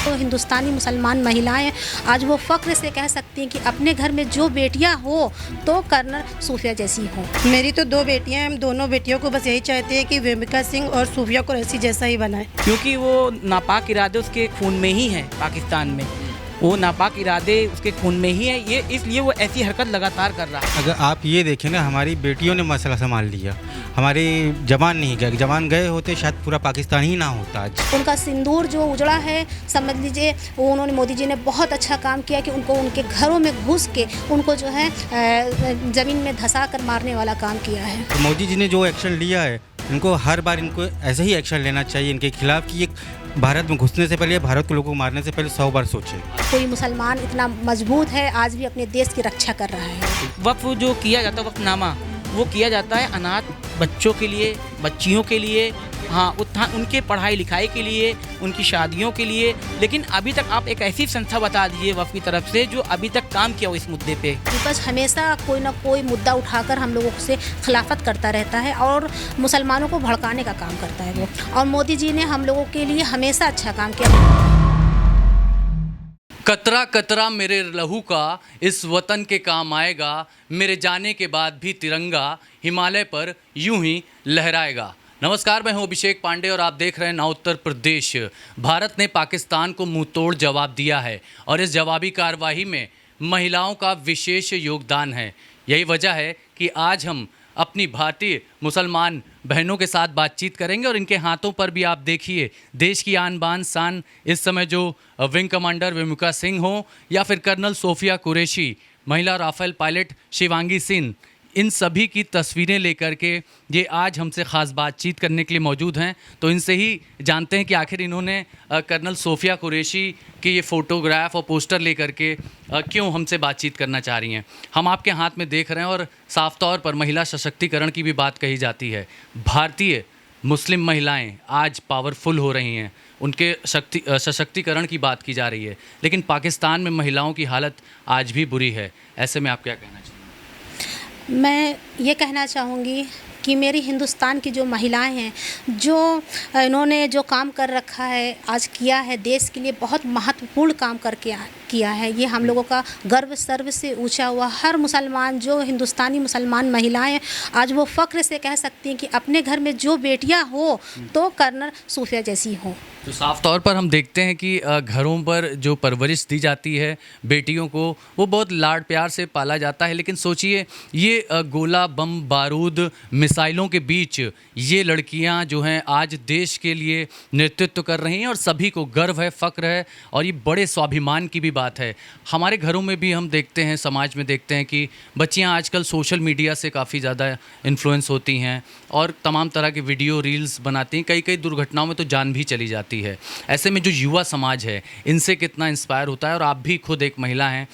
तो हिंदुस्तानी मुसलमान महिलाएं आज वो फ़ख्र से कह सकती हैं कि अपने घर में जो बेटियां हो तो कर्नल सूफिया जैसी हो। मेरी तो 2 बेटियां हैं, हम दोनों बेटियों को बस यही चाहते हैं कि वेमिका सिंह और सूफिया कुरैशी जैसा ही बनाए, क्योंकि वो नापाक इरादे उसके खून में ही हैं। पाकिस्तान में वो नापाक इरादे उसके खून में ही है, ये इसलिए वो ऐसी हरकत लगातार कर रहा है। अगर आप ये देखें ना, हमारी बेटियों ने मसला संभाल लिया, हमारे जवान नहीं गए। जवान गए होते शायद पूरा पाकिस्तान ही ना होता आज। उनका सिंदूर जो उजड़ा है, समझ लीजिए वो उन्होंने, मोदी जी ने बहुत अच्छा काम किया कि उनको उनके घरों में घुस के उनको जो है ज़मीन में धंसा कर मारने वाला काम किया है। तो मोदी जी ने जो एक्शन लिया है, इनको हर बार इनको ऐसे ही एक्शन लेना चाहिए इनके खिलाफ कि एक भारत में घुसने से पहले, भारत के लोगों को मारने से पहले 100 बार सोचें। कोई मुसलमान इतना मजबूत है आज भी अपने देश की रक्षा कर रहा है। वक्फ जो किया जाता है, वक्फनामा, वो किया जाता है अनाथ बच्चों के लिए, बच्चियों के लिए, हाँ, उनके पढ़ाई लिखाई के लिए, उनकी शादियों के लिए। लेकिन अभी तक आप एक ऐसी संस्था बता दीजिए वक्फ की तरफ से जो अभी तक काम किया हो इस मुद्दे पे। विपक्ष हमेशा कोई ना कोई मुद्दा उठाकर हम लोगों से खिलाफत करता रहता है और मुसलमानों को भड़काने का काम करता है वो। और मोदी जी ने हम लोगों के लिए हमेशा अच्छा काम किया। कतरा कतरा मेरे लहू का इस वतन के काम आएगा, मेरे जाने के बाद भी तिरंगा हिमालय पर यूं ही लहराएगा। नमस्कार, मैं हूं अभिषेक पांडे और आप देख रहे हैं नाउ उत्तर प्रदेश। भारत ने पाकिस्तान को मुंह तोड़ जवाब दिया है और इस जवाबी कार्रवाई में महिलाओं का विशेष योगदान है। यही वजह है कि आज हम अपनी भारतीय मुसलमान बहनों के साथ बातचीत करेंगे और इनके हाथों पर भी आप देखिए देश की आन बान शान इस समय जो विंग कमांडर वेमिका सिंह हो या फिर कर्नल सूफिया कुरैशी, महिला राफेल पायलट शिवांगी सिंह, इन सभी की तस्वीरें लेकर के ये आज हमसे ख़ास बातचीत करने के लिए मौजूद हैं। तो इनसे ही जानते हैं कि आखिर इन्होंने कर्नल सूफिया कुरैशी की ये फ़ोटोग्राफ और पोस्टर लेकर के क्यों हमसे बातचीत करना चाह रही हैं। हम आपके हाथ में देख रहे हैं और साफ तौर पर महिला सशक्तिकरण की भी बात कही जाती है। भारतीय मुस्लिम महिलाएं आज पावरफुल हो रही हैं, उनके सशक्तिकरण की बात की जा रही है, लेकिन पाकिस्तान में महिलाओं की हालत आज भी बुरी है। ऐसे में आप क्या कहना चाहिए? मैं ये कहना चाहूँगी कि मेरी हिंदुस्तान की जो महिलाएं हैं, जो इन्होंने जो काम कर रखा है, आज किया है, देश के लिए बहुत महत्वपूर्ण काम करके किया है। ये हम लोगों का गर्व सर्व से ऊंचा हुआ। हर मुसलमान, जो हिंदुस्तानी मुसलमान महिलाएं आज वो फ़ख्र से कह सकती हैं कि अपने घर में जो बेटियां हो तो कर्नल सूफिया जैसी हो। तो साफ तौर पर हम देखते हैं कि घरों पर जो परवरिश दी जाती है बेटियों को, वो बहुत लाड प्यार से पाला जाता है। लेकिन सोचिए ये गोला बम बारूद मिसाइलों के बीच ये लड़कियां जो हैं आज देश के लिए नेतृत्व कर रही हैं और सभी को गर्व है, फ़ख्र है और ये बड़े स्वाभिमान की भी बात है। हमारे घरों में भी हम देखते हैं, समाज में देखते हैं कि बच्चियां आजकल सोशल मीडिया से काफ़ी ज़्यादा इन्फ्लुएंस होती हैं और तमाम तरह के वीडियो रील्स बनाती हैं। कई कई दुर्घटनाओं में तो जान भी चली जाती है। ऐसे में जो युवा समाज है इनसे कितना इंस्पायर होता है। और आप भी खुद एक महिला हैं,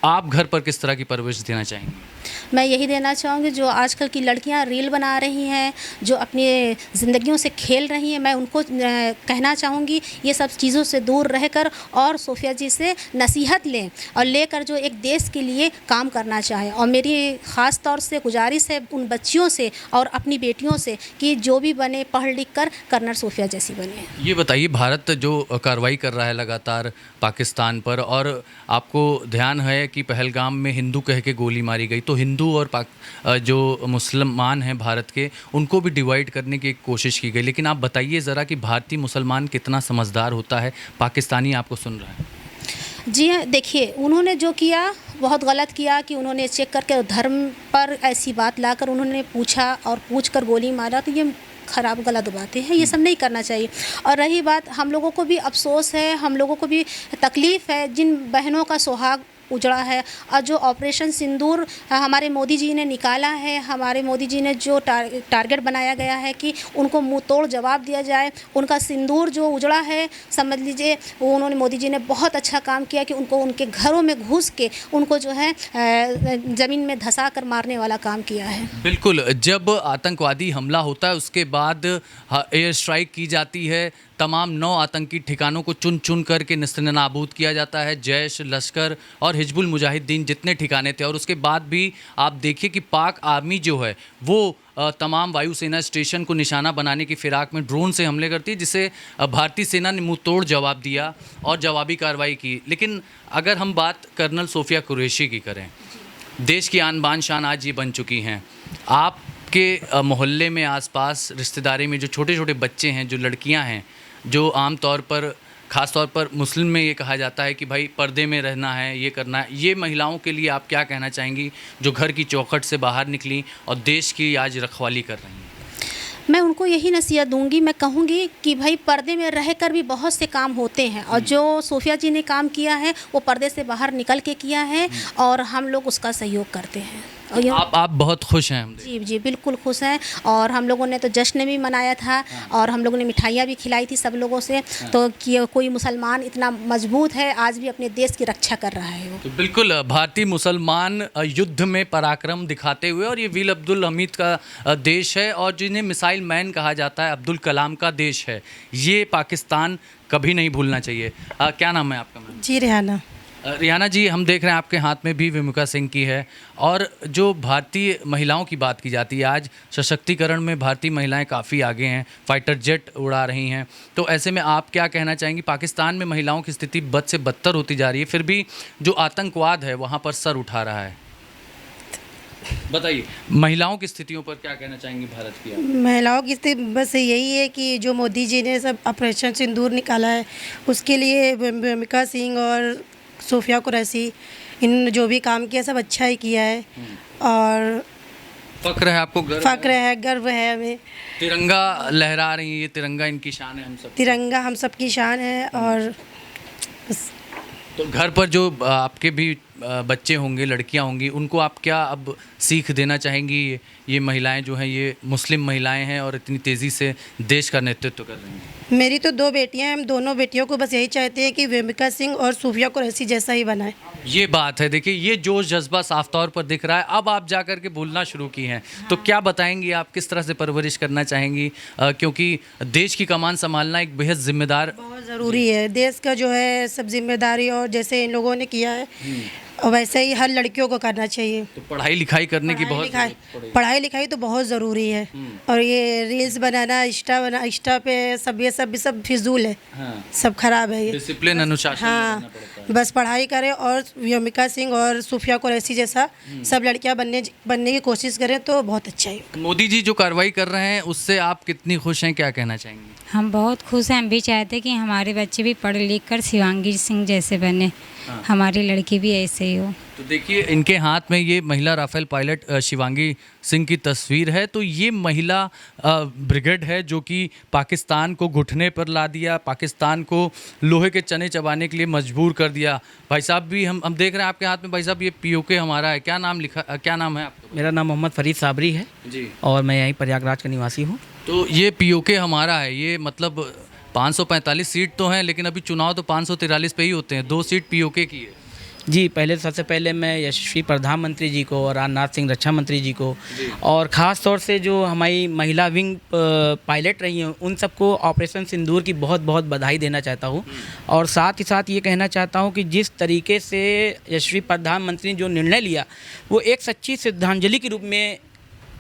आप घर पर किस तरह की परवरिश देना चाहेंगी? मैं यही देना चाहूँगी, जो आजकल की लड़कियां रील बना रही हैं, जो अपनी ज़िंदगियों से खेल रही हैं, मैं उनको कहना चाहूँगी ये सब चीज़ों से दूर रहकर और सूफिया जी से नसीहत लें और लेकर जो एक देश के लिए काम करना चाहें। और मेरी ख़ास तौर से गुजारिश है उन बच्चियों से और अपनी बेटियों से कि जो भी बने पढ़ लिख कर कर्नल सूफिया जैसी बने। ये बताइए, भारत जो कार्रवाई कर रहा है लगातार पाकिस्तान पर, और आपको ध्यान है कि पहलगाम में हिंदू कह के गोली मारी गई, तो हिंदू और जो मुसलमान हैं भारत के, उनको भी डिवाइड करने की एक कोशिश की गई। लेकिन आप बताइए ज़रा कि भारतीय मुसलमान कितना समझदार होता है। पाकिस्तानी आपको सुन रहा है। जी हाँ, देखिए उन्होंने जो किया बहुत गलत किया कि उन्होंने चेक करके धर्म पर ऐसी बात लाकर उन्होंने पूछा और पूछ कर गोली मारा, तो ये ख़राब गलत बातें हैं, ये सब नहीं करना चाहिए। और रही बात, हम लोगों को भी अफसोस है, हम लोगों को भी तकलीफ़ है जिन बहनों का सुहाग उजड़ा है। और जो ऑपरेशन सिंदूर हमारे मोदी जी ने निकाला है, हमारे मोदी जी ने जो टारगेट बनाया गया है कि उनको मुंह तोड़ जवाब दिया जाए, उनका सिंदूर जो उजड़ा है, समझ लीजिए वो उन्होंने, मोदी जी ने बहुत अच्छा काम किया कि उनको उनके घरों में घुस के उनको जो है ज़मीन में धंसा कर मारने वाला काम किया है। बिल्कुल, जब आतंकवादी हमला होता है उसके बाद एयर स्ट्राइक की जाती है, तमाम 9 आतंकी ठिकानों को चुन चुन करके नेस्तनाबूद किया जाता है। जैश, लश्कर और हिजबुल मुजाहिदीन जितने ठिकाने थे, और उसके बाद भी आप देखिए कि पाक आर्मी जो है वो तमाम वायुसेना स्टेशन को निशाना बनाने की फिराक में ड्रोन से हमले करती है, जिसे भारतीय सेना ने मुंह तोड़ जवाब दिया और जवाबी कार्रवाई की। लेकिन अगर हम बात कर्नल सोफिया कुरैशी की करें, देश की आन बान शान आज ये बन चुकी हैं। आपके मोहल्ले में आसपास रिश्तेदारी में जो छोटे छोटे बच्चे हैं, जो लड़कियां हैं, जो आम तौर पर ख़ास तौर पर मुस्लिम में ये कहा जाता है कि भाई पर्दे में रहना है, ये करना है, ये महिलाओं के लिए आप क्या कहना चाहेंगी जो घर की चौखट से बाहर निकली और देश की आज रखवाली कर रही हैं? मैं उनको यही नसीहत दूंगी, मैं कहूँगी कि भाई पर्दे में रहकर भी बहुत से काम होते हैं, और जो सोफिया जी ने काम किया है वो पर्दे से बाहर निकल के किया है, और हम लोग उसका सहयोग करते हैं। और आप बहुत खुश हैं? जी जी बिल्कुल खुश हैं, और हम लोगों ने तो जश्न भी मनाया था, और हम लोगों ने मिठाइयाँ भी खिलाई थी सब लोगों से। तो कि कोई मुसलमान इतना मजबूत है, आज भी अपने देश की रक्षा कर रहा है वो। तो बिल्कुल भारतीय मुसलमान युद्ध में पराक्रम दिखाते हुए, और ये वीर अब्दुल हमीद का देश है, और जिन्हें मिसाइल मैन कहा जाता है, अब्दुल कलाम का देश है, ये पाकिस्तान कभी नहीं भूलना चाहिए। क्या नाम है आपका? मैम जी रेहाना। रियाना जी, हम देख रहे हैं आपके हाथ में भी विमुका सिंह की है, और जो भारतीय महिलाओं की बात की जाती है, आज सशक्तिकरण में भारतीय महिलाएं काफ़ी आगे हैं, फाइटर जेट उड़ा रही हैं। तो ऐसे में आप क्या कहना चाहेंगी? पाकिस्तान में महिलाओं की स्थिति बद से बदतर होती जा रही है, फिर भी जो आतंकवाद है वहाँ पर सर उठा रहा है। बताइए, महिलाओं की स्थितियों पर क्या कहना चाहेंगी भारत की आप? महिलाओं की स्थिति बस यही है कि जो मोदी जी ने सब ऑपरेशन सिंदूर निकाला है, उसके लिए विमुका सिंह और सोफिया कुरैशी, इन जो भी काम किया सब अच्छा ही किया है, और फ़ख्र है आपको? फ़ख्र है, गर्व है हमें। तिरंगा लहरा रही है, ये तिरंगा इनकी शान है, हम सब तिरंगा हम सब की शान है। और बस तो घर पर जो आपके भी बच्चे होंगे, लड़कियां होंगी, उनको आप क्या अब सीख देना चाहेंगी? ये महिलाएं जो हैं, ये मुस्लिम महिलाएं हैं और इतनी तेज़ी से देश का नेतृत्व कर रही हैं। मेरी तो 2 बेटियां हैं, हम दोनों बेटियों को बस यही चाहते हैं कि विमुका सिंह और सूफिया कुरैशी जैसा ही बनाए। ये बात है, देखिए ये जोश जज्बा साफ तौर पर दिख रहा है। अब आप जा कर के बोलना शुरू की हैं, तो क्या बताएंगी आप, किस तरह से परवरिश करना चाहेंगी? क्योंकि देश की कमान संभालना एक बेहद जिम्मेदार, बहुत ज़रूरी है। देश का जो है सब जिम्मेदारी, और जैसे इन लोगों ने किया है और वैसे ही हर लड़कियों को करना चाहिए। तो पढ़ाई लिखाई करने की बहुत पढ़ाई लिखाई तो बहुत ज़रूरी है, और ये रील्स बनाना, इंस्टा पे सब ये सब फिजूल है। हाँ। सब खराब है ये। डिसिप्लिन, अनुशासन हाँ, करना पड़ता है। बस पढ़ाई करें, और विमुका सिंह और सूफिया कुरैशी जैसा सब लड़कियां बनने की कोशिश करें तो बहुत अच्छा है। मोदी जी जो कार्रवाई कर रहे हैं उससे आप कितनी खुश हैं, क्या कहना चाहेंगी? हम बहुत खुश हैं। हम भी चाहते हैं कि हमारे बच्चे भी पढ़ लिख कर शिवांगी सिंह जैसे बने, हमारी लड़की भी ऐसे ही हो। तो देखिए, इनके हाथ में ये महिला राफेल पायलट शिवांगी सिंह की तस्वीर है। तो ये महिला ब्रिगेड है जो कि पाकिस्तान को घुटने पर ला दिया, पाकिस्तान को लोहे के चने चबाने के लिए मजबूर कर दिया। भाई साहब भी हम देख रहे हैं आपके हाथ में, भाई साहब ये पीओके हमारा है, क्या नाम है आपका? मेरा नाम मोहम्मद फरीद साबरी है जी, और मैं यहीं प्रयागराज का निवासी हूँ। तो ये पीओके हमारा है, ये मतलब 545 सीट तो हैं, लेकिन अभी चुनाव तो 543 पे ही होते हैं। 2 सीट पीओके की है। जी, सबसे पहले मैं यशस्वी प्रधानमंत्री जी को और राजनाथ सिंह रक्षा मंत्री जी को, और ख़ास तौर से जो हमारी महिला विंग पायलट रही हैं, उन सबको ऑपरेशन सिंदूर की बहुत बहुत बधाई देना चाहता हूँ। और साथ ही साथ ये कहना चाहता हूँ कि जिस तरीके से यशस्वी प्रधानमंत्री ने जो निर्णय लिया, वो एक सच्ची श्रद्धांजलि के रूप में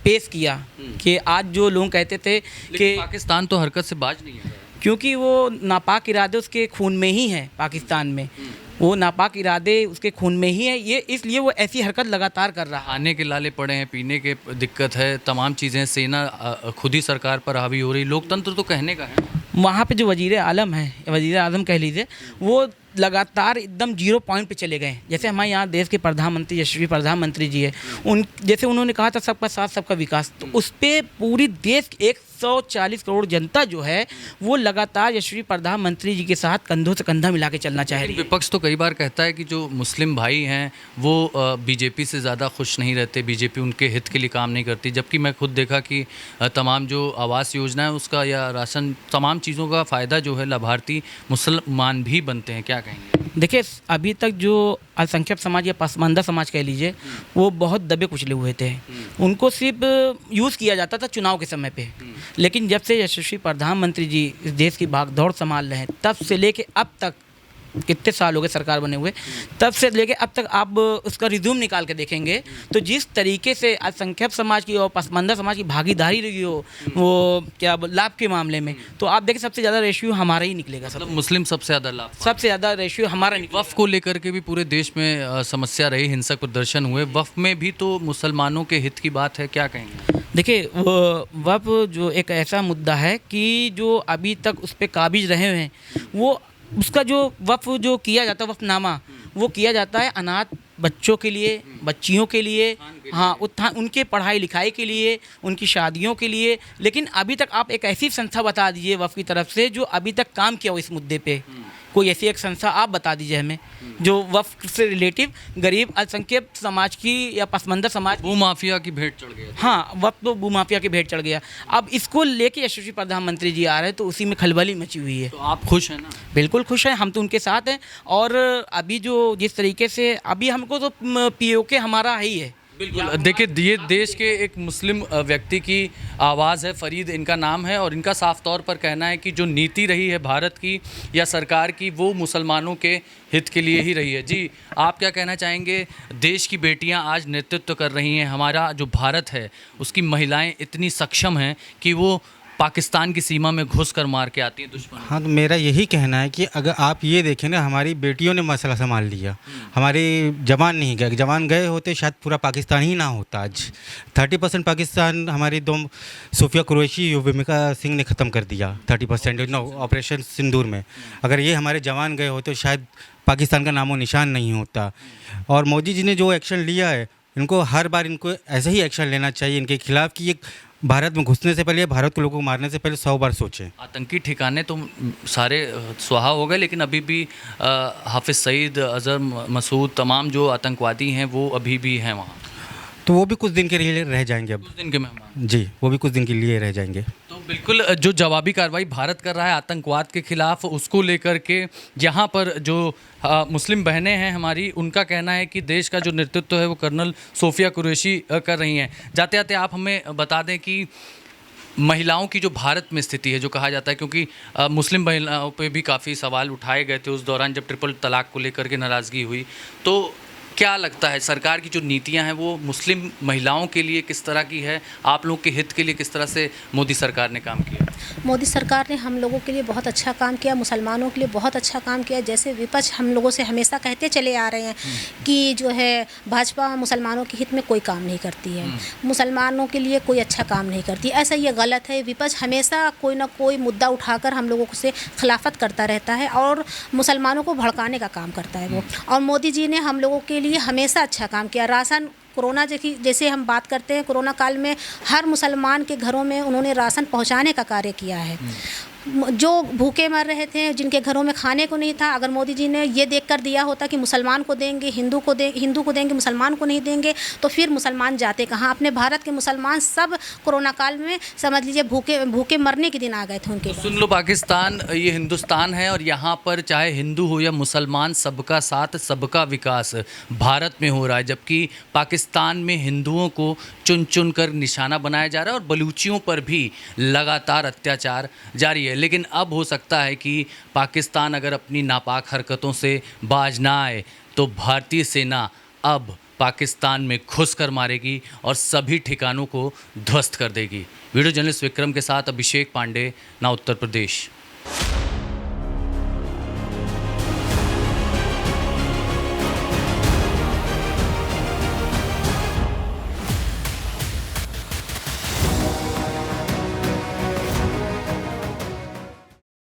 पेश किया। कि आज जो लोग कहते थे कि पाकिस्तान तो हरकत से बाज नहीं है, क्योंकि वो नापाक इरादे उसके खून में ही हैं, पाकिस्तान में वो नापाक इरादे उसके खून में ही है, ये इसलिए वो ऐसी हरकत लगातार कर रहा है। खाने के लाले पड़े हैं, पीने के दिक्कत है, तमाम चीज़ें, सेना खुद ही सरकार पर हावी हो रही, लोकतंत्र तो कहने का है। वहाँ पे जो वज़ीर आलम है, वज़ीर आज़म कह लीजिए, वो लगातार एकदम 0 पॉइंट पे चले गए। जैसे हमारे यहाँ देश के प्रधानमंत्री यशस्वी प्रधानमंत्री जी है, जैसे उन्होंने कहा था सबका साथ सबका विकास, तो उस पर पूरी देश 140 करोड़ जनता जो है वो लगातार यशस्वी प्रधानमंत्री जी के साथ कंधों से कंधा मिला के चलना चाह रही है। विपक्ष तो कई बार कहता है कि जो मुस्लिम भाई हैं वो बीजेपी से ज़्यादा खुश नहीं रहते, बीजेपी उनके हित के लिए काम नहीं करती, जबकि मैं खुद देखा कि तमाम जो आवास योजना है उसका या राशन, तमाम चीज़ों का फ़ायदा जो है लाभार्थी मुसलमान भी बनते हैं। क्या कहेंगे? देखिए, अभी तक जो अल्पसंख्यक समाज या पसमानदा समाज कह लीजिए, वो बहुत दबे कुचले हुए थे। उनको सिर्फ यूज़ किया जाता था चुनाव के समय पे। लेकिन जब से यशस्वी प्रधानमंत्री जी इस देश की भागदौड़ संभाल रहे हैं, तब से लेके अब तक, कितने साल हो गए सरकार बने हुए, तब से लेके अब तक आप उसका रिज्यूम निकाल के देखेंगे तो जिस तरीके से अल्पसंख्यक समाज की और पसमानदा समाज की भागीदारी रही हो वो क्या लाभ के मामले में, तो आप देखें सबसे ज़्यादा रेशियो हमारा ही निकलेगा। मतलब मुस्लिम सबसे ज़्यादा लाभ, सबसे ज़्यादा रेशियो हमारा निकलेगा। वफ़ को लेकर के भी पूरे देश में समस्या रही, हिंसक प्रदर्शन हुए। वफ़ में भी तो मुसलमानों के हित की बात है, क्या कहेंगे? देखिए, वक़्फ़ जो एक ऐसा मुद्दा है कि जो अभी तक उस पर काबिज रहे हैं, वो उसका जो वक़्फ़ जो किया जाता है, वक़्फ़नामा, वो किया जाता है अनाथ बच्चों के लिए, बच्चियों के लिए, हाँ, उत्थान, उनके पढ़ाई लिखाई के लिए, उनकी शादियों के लिए। लेकिन अभी तक आप एक ऐसी संस्था बता दीजिए वफ़ की तरफ से जो अभी तक काम किया हो इस मुद्दे पे। कोई ऐसी एक संस्था आप बता दीजिए हमें जो वफ़ से रिलेटिव गरीब अल्पसंख्यक समाज की या पसमानदा समाज। भूमाफिया की भेंट चढ़ गया। हाँ, वक़्फ़ तो भूमाफिया की भेंट चढ़ गया। अब इसको लेके यशस्वी प्रधानमंत्री जी आ रहे हैं तो उसी में खलबली मची हुई है। तो आप खुश हैं ना? बिल्कुल खुश हैं, हम तो उनके साथ हैं। और अभी जो जिस तरीके से अभी हमको तो पीओके हमारा ही है। बिल्कुल, देखिए, ये देश के एक मुस्लिम व्यक्ति की आवाज़ है, फरीद इनका नाम है, और इनका साफ तौर पर कहना है कि जो नीति रही है भारत की या सरकार की, वो मुसलमानों के हित के लिए ही रही है। जी, आप क्या कहना चाहेंगे? देश की बेटियां आज नेतृत्व कर रही हैं, हमारा जो भारत है उसकी महिलाएं इतनी सक्षम हैं कि वो पाकिस्तान की सीमा में घुस कर मार के आती हैं दुश्मन। हाँ, तो मेरा यही कहना है कि अगर आप ये देखें ना, हमारी बेटियों ने मसला संभाल लिया, हमारे जवान नहीं गए। जवान गए होते शायद पूरा पाकिस्तान ही ना होता। आज 30% पाकिस्तान हमारी दो सूफिया कुरैशी, युविका सिंह ने ख़त्म कर दिया। 30% नो ऑपरेशन सिंदूर में। अगर ये हमारे जवान गए होते शायद पाकिस्तान का नामो निशान नहीं होता। और मोदी जी ने जो एक्शन लिया है, इनको हर बार इनको ऐसे ही एक्शन लेना चाहिए इनके खिलाफ़ कि एक भारत में घुसने से पहले, भारत के लोगों को मारने से पहले 100 बार सोचें। आतंकी ठिकाने तो सारे स्वाहा हो गए, लेकिन अभी भी हाफिज़ सईद, अज़हर मसूद, तमाम जो आतंकवादी हैं वो अभी भी हैं वहाँ। तो वो भी कुछ दिन के लिए रह जाएंगे अब। कुछ दिन के मेहमान जी, वो भी कुछ दिन के लिए रह जाएंगे। तो बिल्कुल, जो जवाबी कार्रवाई भारत कर रहा है आतंकवाद के खिलाफ, उसको लेकर के यहाँ पर जो मुस्लिम बहनें हैं हमारी, उनका कहना है कि देश का जो नेतृत्व है वो कर्नल सोफिया कुरैशी कर रही हैं। जाते जाते आप हमें बता दें कि महिलाओं की जो भारत में स्थिति है, जो कहा जाता है, क्योंकि मुस्लिम महिलाओं पे भी काफ़ी सवाल उठाए गए थे उस दौरान जब ट्रिपल तलाक को लेकर के नाराज़गी हुई, तो क्या लगता है सरकार की जो नीतियां हैं वो मुस्लिम महिलाओं के लिए किस तरह की है? आप लोगों के हित के लिए किस तरह से मोदी सरकार ने काम किया? मोदी सरकार ने हम लोगों के लिए बहुत अच्छा काम किया, मुसलमानों के लिए बहुत अच्छा काम किया। जैसे विपक्ष हम लोगों से हमेशा कहते चले आ रहे हैं कि जो है भाजपा मुसलमानों के हित में कोई काम नहीं करती है, मुसलमानों के लिए कोई अच्छा काम नहीं करती। ऐसा ये गलत है। विपक्ष हमेशा कोई ना कोई मुद्दा उठाकर हम लोगों से खिलाफत करता रहता है और मुसलमानों को भड़काने का काम करता है वो। और मोदी जी ने हम लोगों के लिए हमेशा अच्छा काम किया। राशन, कोरोना जैसे हम बात करते हैं, कोरोना काल में हर मुसलमान के घरों में उन्होंने राशन पहुंचाने का कार्य किया है। जो भूखे मर रहे थे, जिनके घरों में खाने को नहीं था, अगर मोदी जी ने ये देखकर दिया होता कि मुसलमान को देंगे, हिंदू को देंगे, मुसलमान को नहीं देंगे, तो फिर मुसलमान जाते कहाँ? अपने भारत के मुसलमान सब कोरोना काल में समझ लीजिए भूखे मरने के दिन आ गए थे उनके। तो सुन लो, पाकिस्तान ये हिंदुस्तान है और यहाँ पर चाहे हिंदू हो या मुसलमान, सबका साथ, सबका विकास भारत में हो रहा है। जबकि पाकिस्तान में हिंदुओं को चुन चुन कर निशाना बनाया जा रहा है और बलूचियों पर भी लगातार अत्याचार जारी है। लेकिन अब हो सकता है कि पाकिस्तान अगर अपनी नापाक हरकतों से बाज ना आए तो भारतीय सेना अब पाकिस्तान में घुस कर मारेगी और सभी ठिकानों को ध्वस्त कर देगी। वीडियो जर्नलिस्ट विक्रम के साथ अभिषेक पांडे, ना उत्तर प्रदेश।